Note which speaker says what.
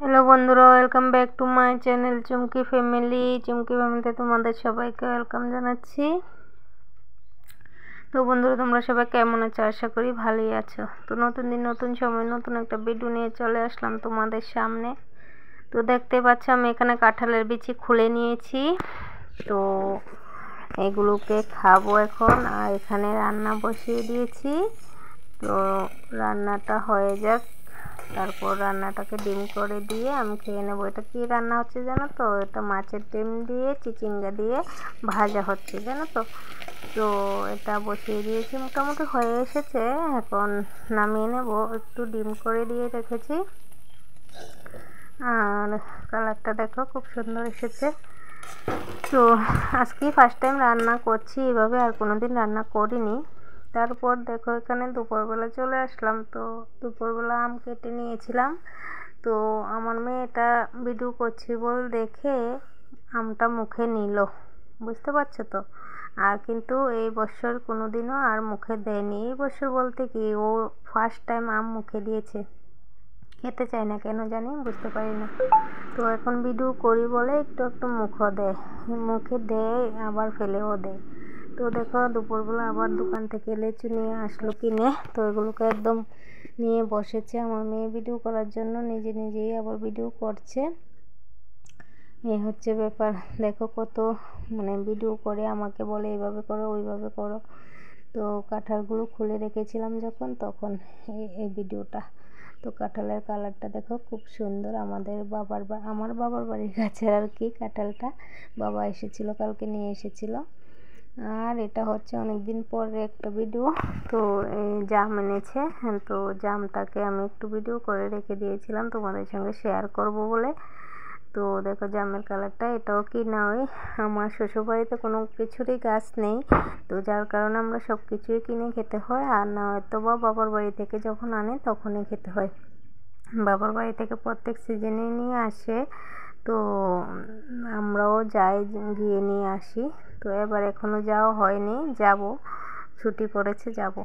Speaker 1: Hello বন্ধুরা, welcome back to my channel Chumki ফ্যামিলিতে তোমাদের সবাইকে ওয়েলকাম জানাচ্ছি। তো বন্ধুরা, তোমরা সবাই কেমন আছো? আশা করি ভালোই আছো। তো নতুন দিন নতুন সময় নতুন একটা ভিডিও নিয়ে চলে আসলাম তোমাদের সামনে। তো দেখতে পাচ্ছ আমি এখানে কাঁঠালের বিচি খুলে নিয়েছি। তো এগুলোকে খাবো এখন, আর এখানে রান্না বসিয়ে দিয়েছি। তো রান্নাটা হয়ে যাক, তারপর রান্নাটাকে ডিম করে দিয়ে আমি খেয়ে নেবো। এটা কি রান্না হচ্ছে জানো তো? এটা মাছের ডিম দিয়ে চিচিঙ্গা দিয়ে ভাজা হচ্ছে জানো তো। তো এটা বসিয়ে দিয়েছি, মোটামুটি হয়ে এসেছে, এখন নামিয়ে নেব। একটু ডিম করে দিয়ে রেখেছি, আর কালারটা দেখো খুব সুন্দর এসেছে। তো আজকেই ফার্স্ট টাইম রান্না করছি এভাবে, আর কোনোদিন রান্না করিনি। তারপর দেখো এখানে দুপুরবেলা চলে আসলাম। তো দুপুরবেলা আম কেটে নিয়েছিলাম। তো আমার মেয়ে এটা ভিডিও করছি বলে দেখে আমটা মুখে নিল, বুঝতে পারছো তো। আর কিন্তু এই বছর কোনোদিনও আর মুখে দেয়নি। এই বছর বলতে কি, ও ফার্স্ট টাইম আম মুখে দিয়েছে। খেতে চায় না কেন জানি, বুঝতে পারি না। তো এখন ভিডিও করি বলে একটু একটু মুখে দেয়, আবার ফেলেও দেয়। তো দেখো দুপুরবেলা আবার দোকান থেকে লেচু নিয়ে আসলো কিনে। তো এগুলোকে একদম নিয়ে বসেছে আমার মেয়ে ভিডিও করার জন্য, নিজেই আবার ভিডিও করছে। এই হচ্ছে ব্যাপার। দেখো কত ভিডিও করে আমাকে বলে এইভাবে করো ওইভাবে করো। তো কাঁঠালগুলো খুলে রেখেছিলাম যখন, তখন এই ভিডিওটা। তো কাঁঠালের কালারটা দেখো খুব সুন্দর। আমার বাবার বাড়ির গাছের আর কি কাঁঠালটা, বাবা এসেছিল কালকে নিয়ে এসেছিল। আর এটা হচ্ছে অনেক দিন পরে একটা ভিডিও। তো এই জাম এনেছে, তো জামটাকে আমি একটু ভিডিও করে রেখে দিয়েছিলাম তোমাদের সঙ্গে শেয়ার করব বলে। তো দেখো জামের কালারটা, এটাও কিনা। ওই আমার শ্বশুরবাড়িতে কোনো কিছুরই গাছ নেই, তো যার কারণে আমরা সব কিছুই কিনে খেতে হয়, আর না হয়তো বা বাবার বাড়ি থেকে যখন আনে তখনই খেতে হয়। বাবার বাড়ি থেকে প্রত্যেক সিজনেই নিয়ে আসে, তো আমরাও যাই, গিয়ে নিয়ে আসি। তো এবার এখনও যাওয়া হয়নি, যাব, ছুটি পড়েছে যাব।